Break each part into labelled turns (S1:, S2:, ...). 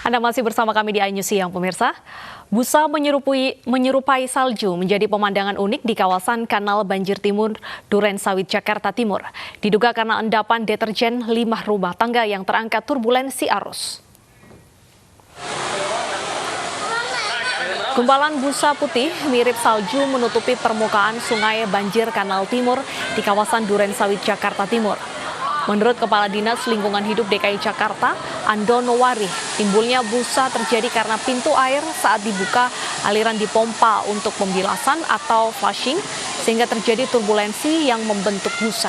S1: Anda masih bersama kami di iNews Siang, pemirsa. Busa menyerupai salju menjadi pemandangan unik di kawasan Kanal Banjir Timur, Duren Sawit, Jakarta Timur. Diduga karena endapan deterjen 5 rumah tangga yang terangkat turbulensi arus. Gumpalan busa putih mirip salju menutupi permukaan sungai Banjir Kanal Timur di kawasan Duren Sawit, Jakarta Timur. Menurut Kepala Dinas Lingkungan Hidup DKI Jakarta, Andono Warih, timbulnya busa terjadi karena pintu air saat dibuka aliran dipompa untuk pembilasan atau flushing, sehingga terjadi turbulensi yang membentuk busa.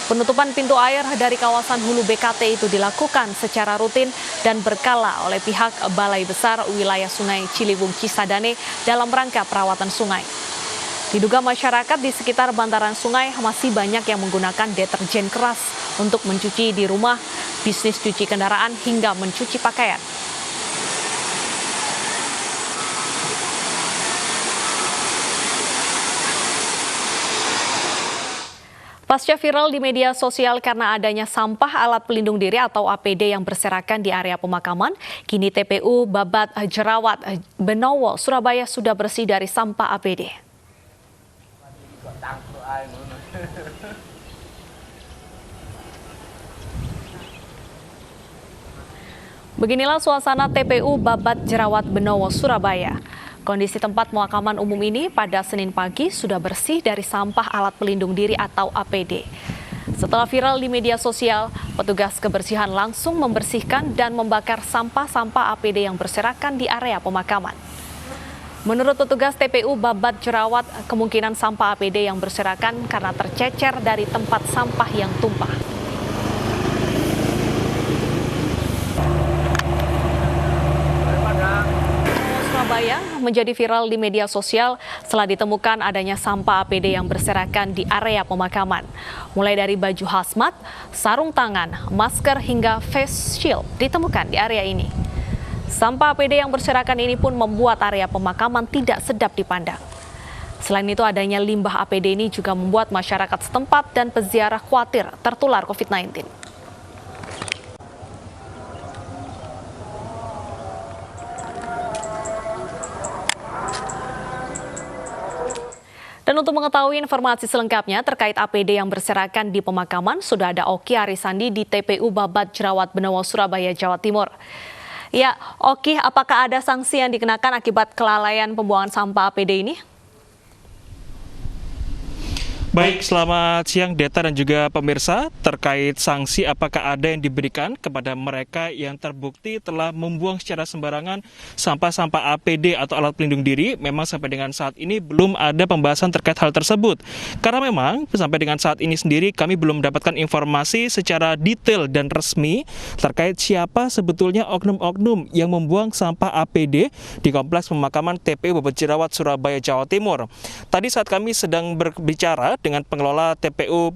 S1: Penutupan pintu air dari kawasan hulu BKT itu dilakukan secara rutin dan berkala oleh pihak Balai Besar Wilayah Sungai Ciliwung Cisadane dalam rangka perawatan sungai. Diduga masyarakat di sekitar bantaran sungai masih banyak yang menggunakan deterjen keras untuk mencuci di rumah, bisnis cuci kendaraan, hingga mencuci pakaian. Pasca viral di media sosial karena adanya sampah alat pelindung diri atau APD yang berserakan di area pemakaman, kini TPU Babat Jerawat Benowo, Surabaya sudah bersih dari sampah APD. Beginilah suasana TPU Babat Jerawat Benowo, Surabaya. Kondisi tempat pemakaman umum ini pada Senin pagi sudah bersih dari sampah alat pelindung diri atau APD. Setelah viral di media sosial, petugas kebersihan langsung membersihkan dan membakar sampah-sampah APD yang berserakan di area pemakaman. Menurut petugas TPU Babat Jerawat, kemungkinan sampah APD yang berserakan karena tercecer dari tempat sampah yang tumpah. Surabaya menjadi viral di media sosial setelah ditemukan adanya sampah APD yang berserakan di area pemakaman. Mulai dari baju hazmat, sarung tangan, masker hingga face shield ditemukan di area ini. Sampah APD yang berserakan ini pun membuat area pemakaman tidak sedap dipandang. Selain itu, adanya limbah APD ini juga membuat masyarakat setempat dan peziarah khawatir tertular COVID-19. Dan untuk mengetahui informasi selengkapnya terkait APD yang berserakan di pemakaman, sudah ada Oki Arisandi di TPU Babat Jerawat Benowo, Surabaya, Jawa Timur. Ya, Oki, apakah ada sanksi yang dikenakan akibat kelalaian pembuangan sampah APD ini?
S2: Baik, selamat siang Deta dan juga pemirsa. Terkait sanksi, apakah ada yang diberikan kepada mereka yang terbukti telah membuang secara sembarangan sampah-sampah APD atau alat pelindung diri? Memang sampai dengan saat ini belum ada pembahasan terkait hal tersebut. Karena memang sampai dengan saat ini sendiri kami belum mendapatkan informasi secara detail dan resmi terkait siapa sebetulnya oknum-oknum yang membuang sampah APD di kompleks pemakaman TPU Babat Jerawat, Surabaya, Jawa Timur. Tadi saat kami sedang berbicara dengan pengelola TPU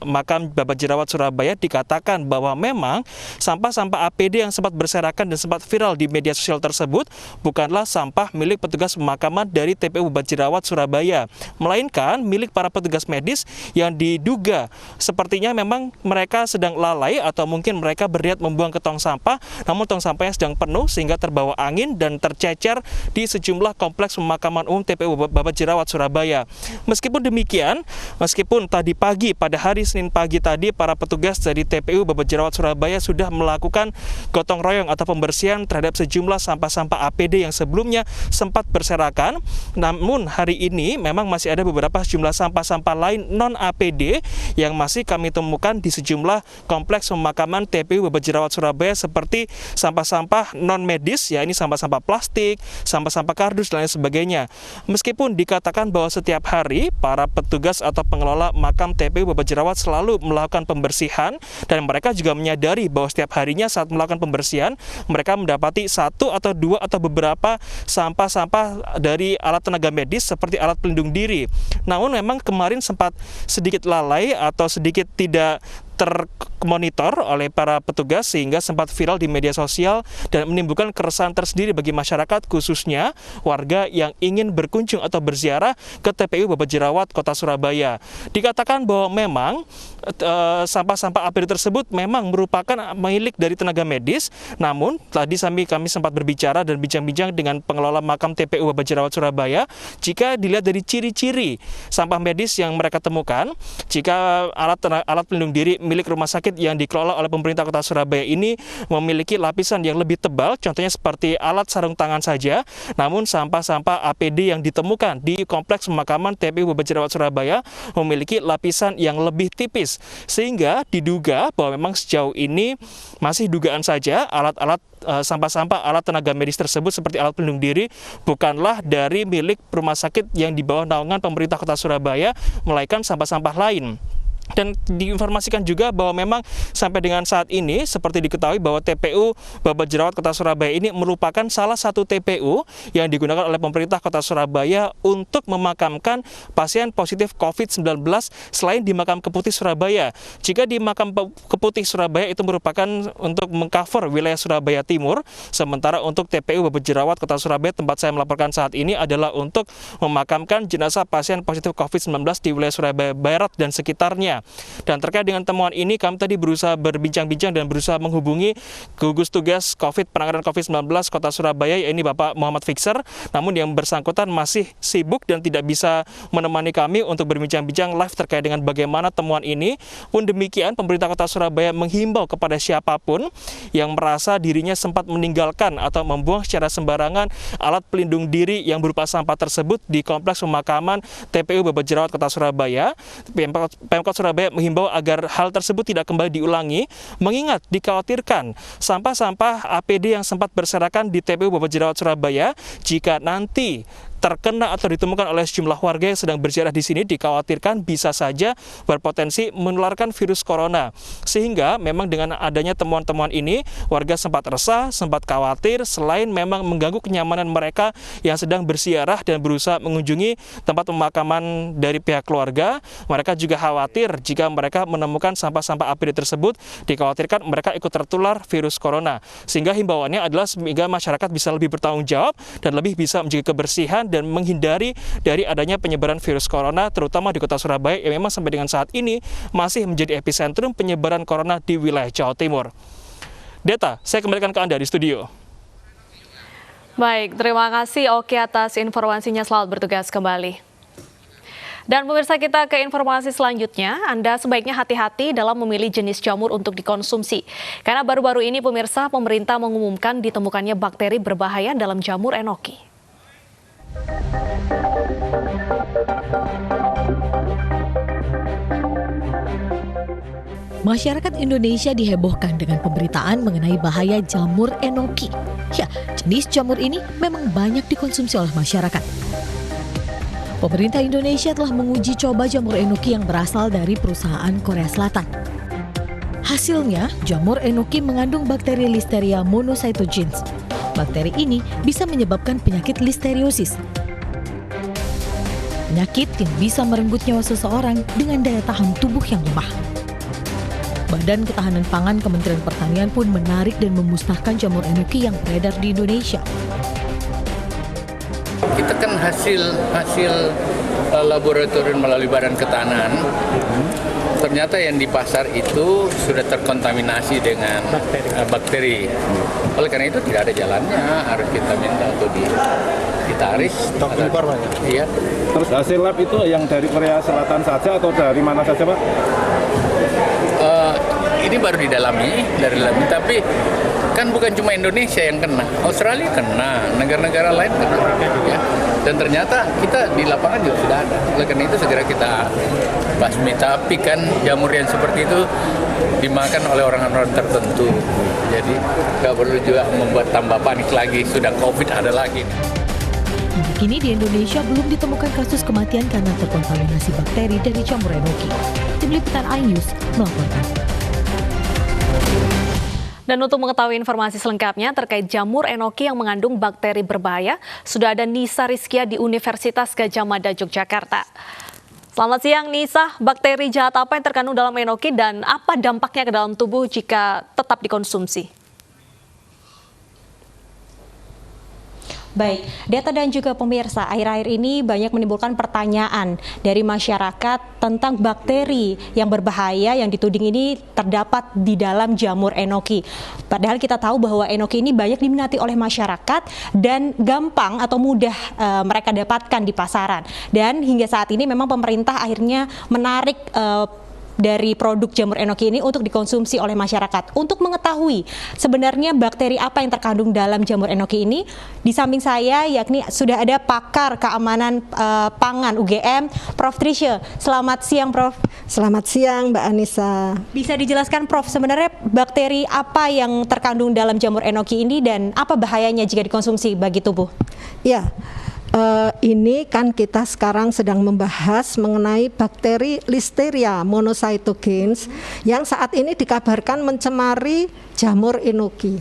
S2: Makam Babat Jerawat Surabaya, dikatakan bahwa memang sampah-sampah APD yang sempat berserakan dan sempat viral di media sosial tersebut bukanlah sampah milik petugas pemakaman dari TPU Babat Jerawat Surabaya, melainkan milik para petugas medis yang diduga sepertinya memang mereka sedang lalai atau mungkin mereka berniat membuang ke tong sampah, namun tong sampahnya sedang penuh sehingga terbawa angin dan tercecer di sejumlah kompleks pemakaman umum TPU Babat Jerawat Surabaya. Meskipun demikian, meskipun tadi pagi pada hari Senin pagi tadi para petugas dari TPU Babat Jerawat Surabaya sudah melakukan gotong royong atau pembersihan terhadap sejumlah sampah-sampah APD yang sebelumnya sempat berserakan. Namun hari ini memang masih ada beberapa sejumlah sampah-sampah lain non-APD yang masih kami temukan di sejumlah kompleks pemakaman TPU Babat Jerawat Surabaya, seperti sampah-sampah non-medis, ya ini sampah-sampah plastik, sampah-sampah kardus dan lain sebagainya. Meskipun dikatakan bahwa setiap hari para petugas atau pengelola makam TPU Babat Jerawat selalu melakukan pembersihan, dan mereka juga menyadari bahwa setiap harinya saat melakukan pembersihan mereka mendapati satu atau dua atau beberapa sampah-sampah dari alat tenaga medis seperti alat pelindung diri. Namun memang kemarin sempat sedikit lalai atau sedikit tidak termonitor oleh para petugas sehingga sempat viral di media sosial dan menimbulkan keresahan tersendiri bagi masyarakat, khususnya warga yang ingin berkunjung atau berziarah ke TPU Babat Jerawat Kota Surabaya. Dikatakan bahwa memang sampah-sampah APD tersebut memang merupakan milik dari tenaga medis, namun tadi kami sempat berbicara dan bincang-bincang dengan pengelola makam TPU Babat Jerawat Surabaya. Jika dilihat dari ciri-ciri sampah medis yang mereka temukan, jika alat pelindung diri milik rumah sakit yang dikelola oleh pemerintah Kota Surabaya ini memiliki lapisan yang lebih tebal, contohnya seperti alat sarung tangan saja, namun sampah-sampah APD yang ditemukan di kompleks pemakaman TPU Babat Jerawat Surabaya memiliki lapisan yang lebih tipis, sehingga diduga bahwa memang sejauh ini masih dugaan saja alat-alat sampah-sampah alat tenaga medis tersebut seperti alat pelindung diri bukanlah dari milik rumah sakit yang di bawah naungan pemerintah Kota Surabaya, melainkan sampah-sampah lain. Dan diinformasikan juga bahwa memang sampai dengan saat ini seperti diketahui bahwa TPU Babat Jerawat Kota Surabaya ini merupakan salah satu TPU yang digunakan oleh pemerintah Kota Surabaya untuk memakamkan pasien positif COVID-19 selain di Makam Keputih Surabaya. Jika di Makam Keputih Surabaya itu merupakan untuk mengcover wilayah Surabaya Timur, sementara untuk TPU Babat Jerawat Kota Surabaya tempat saya melaporkan saat ini adalah untuk memakamkan jenazah pasien positif COVID-19 di wilayah Surabaya Barat dan sekitarnya. Dan terkait dengan temuan ini, kami tadi berusaha berbincang-bincang dan berusaha menghubungi gugus tugas penanganan COVID-19 Kota Surabaya, yaitu Bapak Muhammad Fixer. Namun yang bersangkutan masih sibuk dan tidak bisa menemani kami untuk berbincang-bincang live terkait dengan bagaimana temuan ini. Pun demikian, pemerintah Kota Surabaya menghimbau kepada siapapun yang merasa dirinya sempat meninggalkan atau membuang secara sembarangan alat pelindung diri yang berupa sampah tersebut di kompleks pemakaman TPU Babat Jerawat Kota Surabaya. Pemkot Surabaya menghimbau agar hal tersebut tidak kembali diulangi, mengingat dikhawatirkan sampah-sampah APD yang sempat berserakan di TPU Babat Jerawat Surabaya jika nanti terkena atau ditemukan oleh sejumlah warga yang sedang berziarah di sini, dikhawatirkan bisa saja berpotensi menularkan virus corona. Sehingga memang dengan adanya temuan-temuan ini, warga sempat resah, sempat khawatir, selain memang mengganggu kenyamanan mereka yang sedang berziarah dan berusaha mengunjungi tempat pemakaman dari pihak keluarga, mereka juga khawatir jika mereka menemukan sampah-sampah APD tersebut, dikhawatirkan mereka ikut tertular virus corona. Sehingga himbauannya adalah sehingga masyarakat bisa lebih bertanggung jawab dan lebih bisa menjaga kebersihan dan menghindari dari adanya penyebaran virus corona, terutama di Kota Surabaya yang memang sampai dengan saat ini masih menjadi epicentrum penyebaran corona di wilayah Jawa Timur. Deta, saya kembalikan ke Anda di studio.
S1: Baik, terima kasih Oki atas informasinya. Selamat bertugas kembali. Dan pemirsa, kita ke informasi selanjutnya. Anda sebaiknya hati-hati dalam memilih jenis jamur untuk dikonsumsi. Karena baru-baru ini pemirsa, pemerintah mengumumkan ditemukannya bakteri berbahaya dalam jamur enoki.
S3: Masyarakat Indonesia dihebohkan dengan pemberitaan mengenai bahaya jamur enoki. Ya, jenis jamur ini memang banyak dikonsumsi oleh masyarakat. Pemerintah Indonesia telah menguji coba jamur enoki yang berasal dari perusahaan Korea Selatan. Hasilnya, jamur enoki mengandung bakteri Listeria monocytogenes. Bakteri ini bisa menyebabkan penyakit listeriosis. Penyakit yang bisa merenggut nyawa seseorang dengan daya tahan tubuh yang lemah. Badan Ketahanan Pangan Kementerian Pertanian pun menarik dan memusnahkan jamur enoki yang beredar di Indonesia.
S4: Kita kan hasil laboratorium melalui Badan Ketahanan, ternyata yang di pasar itu sudah terkontaminasi dengan bakteri. Oleh karena itu tidak ada jalannya, harus kita minta untuk ditarik.
S5: Stok impor, Pak?
S4: Iya.
S5: Terus hasil lab itu yang dari Korea Selatan saja atau dari mana saja, Pak?
S4: Ini baru didalami dari lab, tapi kan bukan cuma Indonesia yang kena, Australia kena, negara-negara lain kena, ya. Dan ternyata kita di lapangan juga sudah ada. Oleh karena itu segera kita basmi. Tapi kan jamur yang seperti itu dimakan oleh orang-orang tertentu, jadi nggak perlu juga membuat tambah panik lagi. Sudah COVID ada lagi.
S3: Hingga kini di Indonesia belum ditemukan kasus kematian karena terkontaminasi bakteri dari jamur enoki. Tim Liputan iNews melaporkan.
S1: Dan untuk mengetahui informasi selengkapnya terkait jamur enoki yang mengandung bakteri berbahaya, sudah ada Nisa Rizkia di Universitas Gadjah Mada, Yogyakarta. Selamat siang Nisa, bakteri jahat apa yang terkandung dalam enoki dan apa dampaknya ke dalam tubuh jika tetap dikonsumsi?
S6: Baik, Deta dan juga pemirsa, akhir-akhir ini banyak menimbulkan pertanyaan dari masyarakat tentang bakteri yang berbahaya yang dituding ini terdapat di dalam jamur enoki. Padahal kita tahu bahwa enoki ini banyak diminati oleh masyarakat dan gampang atau mudah mereka dapatkan di pasaran. Dan hingga saat ini memang pemerintah akhirnya menarik dari produk jamur enoki ini untuk dikonsumsi oleh masyarakat. Untuk mengetahui sebenarnya bakteri apa yang terkandung dalam jamur enoki ini, di samping saya yakni sudah ada pakar keamanan pangan UGM, Prof. Trisha. Selamat siang, Prof.
S7: Selamat siang, Mbak Anissa.
S6: Bisa dijelaskan, Prof, sebenarnya bakteri apa yang terkandung dalam jamur enoki ini dan apa bahayanya jika dikonsumsi bagi tubuh?
S7: Ya. Ini kan kita sekarang sedang membahas mengenai bakteri Listeria monocytogenes yang saat ini dikabarkan mencemari jamur enoki.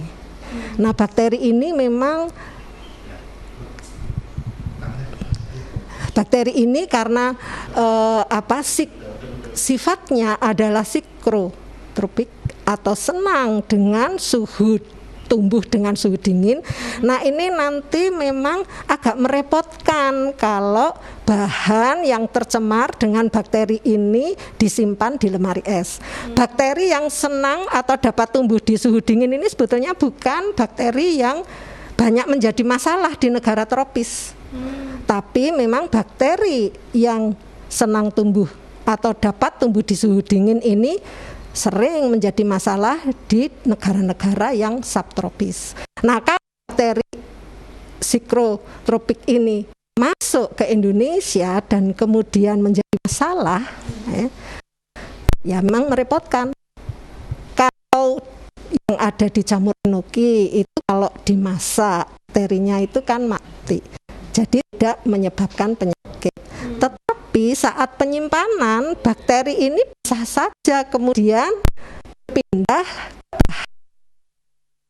S7: Nah, bakteri ini memang karena sifatnya adalah sikrotropik atau senang dengan tumbuh dengan suhu dingin. Nah, ini nanti memang agak merepotkan kalau bahan yang tercemar dengan bakteri ini disimpan di lemari es. Bakteri yang senang atau dapat tumbuh di suhu dingin ini sebetulnya bukan bakteri yang banyak menjadi masalah di negara tropis. Tapi memang bakteri yang senang tumbuh atau dapat tumbuh di suhu dingin ini sering menjadi masalah di negara-negara yang subtropis. Nah, kalau bakteri sikrotropik ini masuk ke Indonesia dan kemudian menjadi masalah, ya memang merepotkan. Kalau yang ada di jamur enoki itu kalau dimasak, bakterinya itu kan mati, jadi tidak menyebabkan penyakit. Tetapi saat penyimpanan, bakteri ini bisa saja kemudian pindah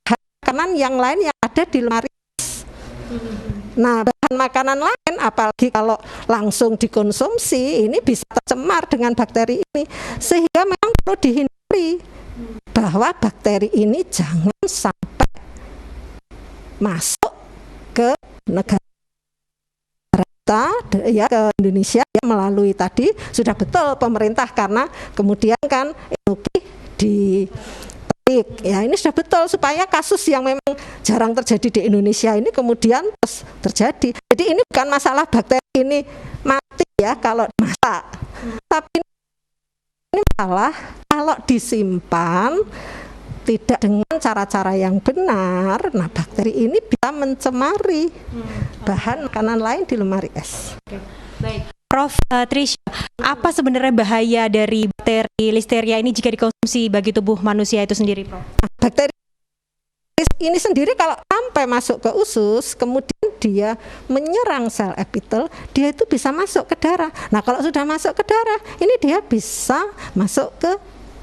S7: ke makanan yang lain yang ada di lemari. Nah, bahan makanan lain, apalagi kalau langsung dikonsumsi, ini bisa tercemar dengan bakteri ini. Sehingga memang perlu dihindari bahwa bakteri ini jangan sampai masuk ke negara ya, ke Indonesia ya, melalui tadi sudah betul pemerintah karena kemudian kan enoki ditarik ya, ini sudah betul supaya kasus yang memang jarang terjadi di Indonesia ini kemudian terus terjadi. Jadi ini bukan masalah bakteri ini mati ya kalau dimasak, tapi ini masalah kalau disimpan tidak dengan cara-cara yang benar, nah bakteri ini bisa mencemari bahan makanan lain di lemari es.
S6: Baik, Prof. Trisha, apa sebenarnya bahaya dari bakteri Listeria ini jika dikonsumsi bagi tubuh manusia itu sendiri, Prof?
S7: Bakteri ini sendiri kalau sampai masuk ke usus, kemudian dia menyerang sel epitel, dia itu bisa masuk ke darah. Nah, kalau sudah masuk ke darah, ini dia bisa masuk ke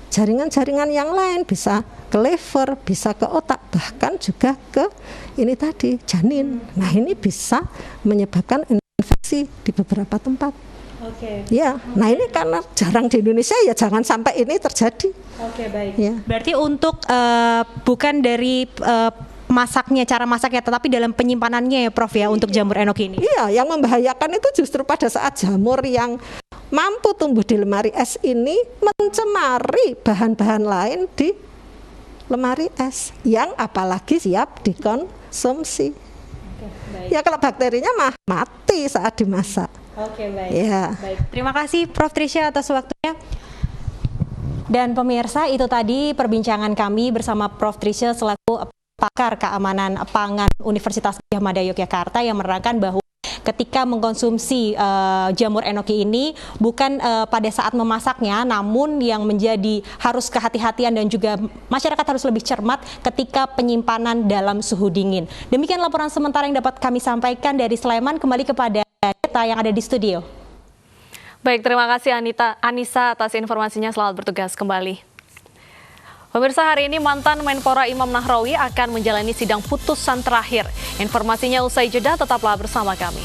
S7: jaringan-jaringan yang lain, bisa ke liver, bisa ke otak, bahkan juga ke ini tadi janin. Nah, ini bisa menyebabkan infeksi di beberapa tempat.
S6: Oke.
S7: Ya, nah ini karena jarang di Indonesia ya jangan sampai ini terjadi.
S6: Oke, baik.
S7: Ya.
S6: Berarti untuk bukan dari masaknya, cara masaknya, tetapi dalam penyimpanannya ya, Prof ya, untuk jamur enoki ini.
S7: Iya, yang membahayakan itu justru pada saat jamur yang mampu tumbuh di lemari es ini mencemari bahan-bahan lain di lemari es yang apalagi siap dikonsumsi.
S6: Oke,
S7: ya kalau bakterinya mati saat dimasak.
S6: Oke, baik.
S7: Ya.
S6: Baik. Terima kasih Prof. Trisha atas waktunya. Dan pemirsa, itu tadi perbincangan kami bersama Prof. Trisha selaku pakar keamanan pangan Universitas Gadjah Mada Yogyakarta yang menerangkan bahwa ketika mengkonsumsi jamur enoki ini bukan pada saat memasaknya, namun yang menjadi harus kehati-hatian dan juga masyarakat harus lebih cermat ketika penyimpanan dalam suhu dingin. Demikian laporan sementara yang dapat kami sampaikan dari Sleman. Kembali kepada Deta yang ada di studio.
S1: Baik, terima kasih Anissa atas informasinya. Selamat bertugas kembali. Pemirsa, hari ini mantan Menpora Imam Nahrawi akan menjalani sidang putusan terakhir. Informasinya usai jeda, tetaplah bersama kami.